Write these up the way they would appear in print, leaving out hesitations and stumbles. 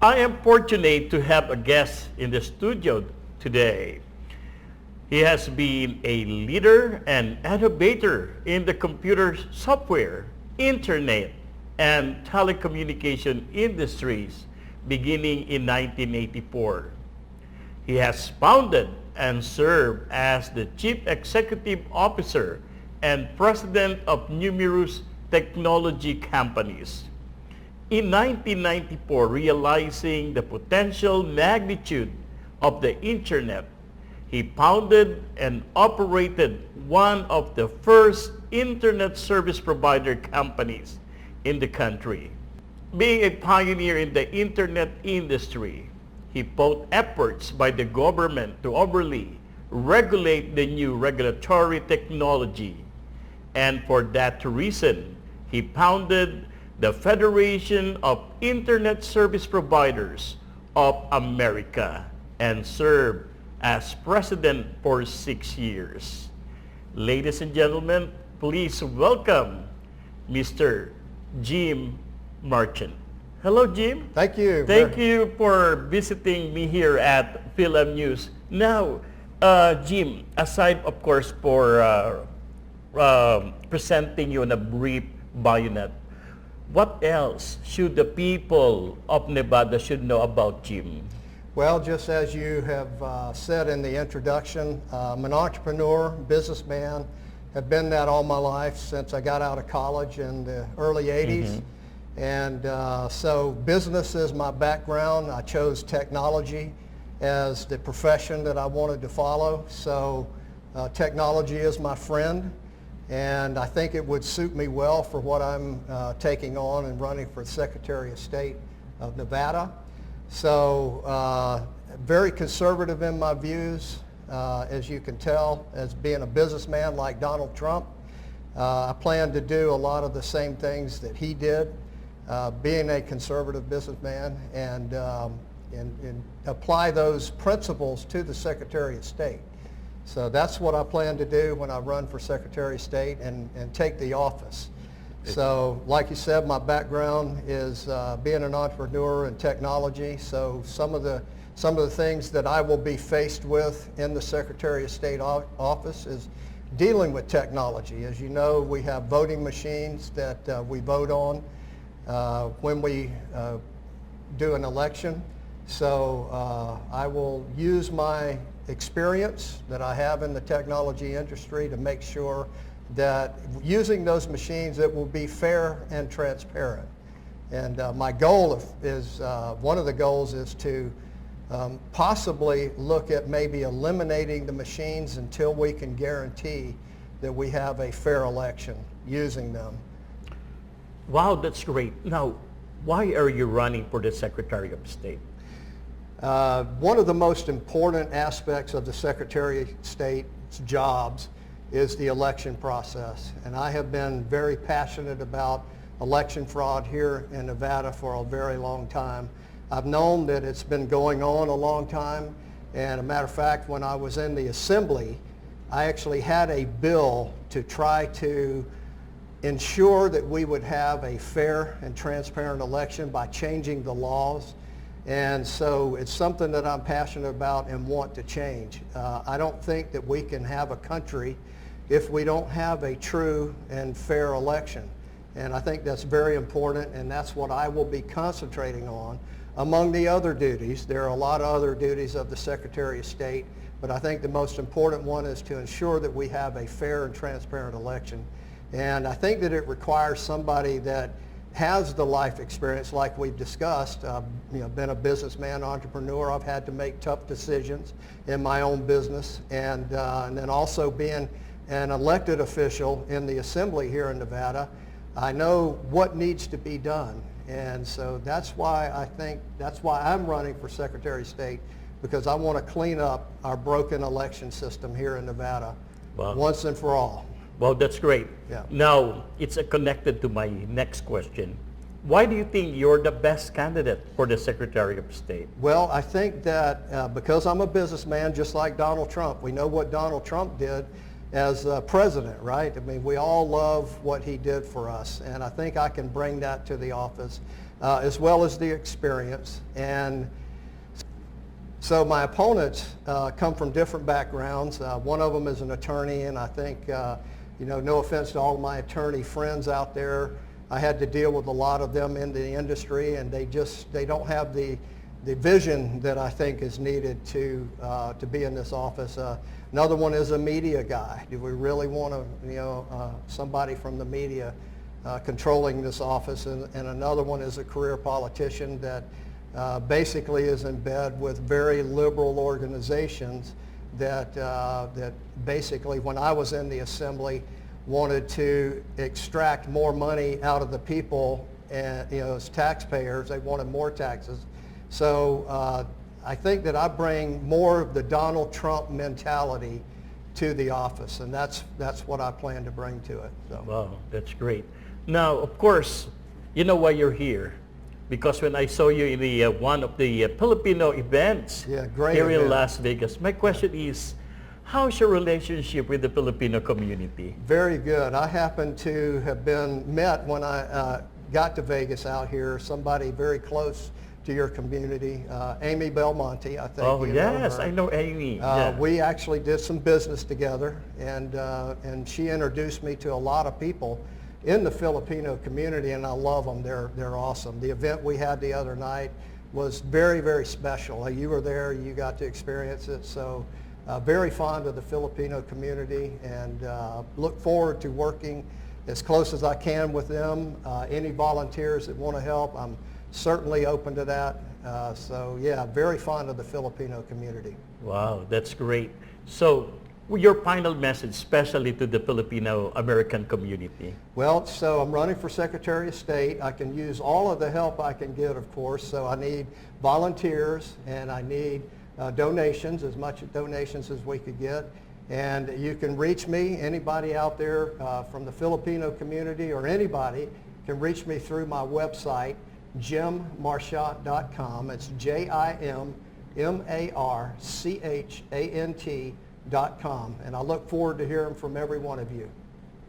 I am fortunate to have a guest in the studio today. He has been a leader and innovator in the computer software, internet, and telecommunication industries beginning in 1984. He has founded and served as the Chief Executive Officer and President of numerous technology companies. In 1994, realizing the potential magnitude of the Internet, he founded and operated one of the first Internet service provider companies in the country. Being a pioneer in the Internet industry, he fought efforts by the government to overly regulate the new regulatory technology. And for that reason, he founded the Federation of Internet Service Providers of America and served as president for 6 years. Ladies and gentlemen, please welcome Mr. Jim Marchant. Hello, Jim. Thank you. Thank you for visiting me here at Fil-Am News. Now, Jim, aside of course for presenting you in a brief bayonet, what else should the people of Nevada should know about Jim? Well, just as you have said in the introduction, I'm an entrepreneur, businessman, have been that all my life since I got out of college in the early 80s. And so business is my background. I chose technology as the profession that I wanted to follow. So technology is my friend. And I think it would suit me well for what I'm taking on and running for Secretary of State of Nevada. So very conservative in my views, as you can tell, as being a businessman like Donald Trump. I plan to do a lot of the same things that he did, being a conservative businessman, and apply those principles to the Secretary of State. So that's what I plan to do when I run for Secretary of State and take the office. So like you said, my background is being an entrepreneur in technology. So some of the things that I will be faced with in the Secretary of State office is dealing with technology. As you know, we have voting machines that we vote on when we do an election. So I will use my experience that I have in the technology industry to make sure that using those machines, it will be fair and transparent. And my goal is, one of the goals is to possibly look at maybe eliminating the machines until we can guarantee that we have a fair election using them. Wow, that's great. Now, why are you running for the Secretary of State? One of the most important aspects of the Secretary of State's jobs is the election process. And I have been very passionate about election fraud here in Nevada for a very long time. I've known that it's been going on a long time. And a matter of fact, when I was in the Assembly, I actually had a bill to try to ensure that we would have a fair and transparent election by changing the laws. And so it's something that I'm passionate about and want to change. I don't think that we can have a country if we don't have a true and fair election. And I think that's very important, and that's what I will be concentrating on. Among the other duties, there are a lot of other duties of the Secretary of State, but I think the most important one is to ensure that we have a fair and transparent election. And I think that it requires somebody that has the life experience like we've discussed. Been a businessman, entrepreneur. I've had to make tough decisions in my own business, and then also being an elected official in the Assembly here in Nevada, I know what needs to be done. And so that's why I'm running for Secretary of State, because I want to clean up our broken election system here in Nevada once and for all. Well, that's great. Yeah. Now, it's connected to my next question. Why do you think you're the best candidate for the Secretary of State? Well, I think that because I'm a businessman, just like Donald Trump, we know what Donald Trump did. as president, right? I mean, we all love what he did for us, and I think I can bring that to the office, as well as the experience. And so my opponents come from different backgrounds. One of them is an attorney, and I think, no offense to all my attorney friends out there, I had to deal with a lot of them in the industry, and they don't have the vision that I think is needed to be in this office. Another one is a media guy. Do we really want somebody from the media controlling this office? And another one is a career politician that basically is in bed with very liberal organizations that basically, when I was in the assembly, wanted to extract more money out of the people, and as taxpayers, they wanted more taxes. So I think that I bring more of the Donald Trump mentality to the office, and that's what I plan to bring to it. So. Wow, that's great. Now, of course, you know why you're here, because when I saw you in the one of the Filipino events here in Las Vegas, my question is, how's your relationship with the Filipino community? Very good. I happen to have met when I got to Vegas out here, somebody very close to your community, Amy Belmonte, I think. Oh, yes, I know Amy. We actually did some business together, and she introduced me to a lot of people in the Filipino community, and I love them. They're awesome. The event we had the other night was very, very special. You were there, you got to experience it, so very fond of the Filipino community, and look forward to working as close as I can with them. Any volunteers that want to help, I'm certainly open to that. So yeah, very fond of the Filipino community. Wow, that's great. So your final message, especially to the Filipino American community? Well, so I'm running for Secretary of State. I can use all of the help I can get, of course. So I need volunteers, and I need donations, as much donations as we could get. And you can reach me, anybody out there from the Filipino community or anybody can reach me through my website, jimmarchant.com. It's JIMMARCHANT.com. And I look forward to hearing from every one of you.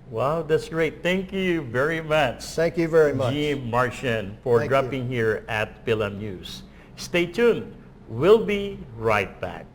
Wow, that's great. Thank you very much. Thank you very much. Jim Marchant, for dropping here at Fil-Am News. Stay tuned. We'll be right back.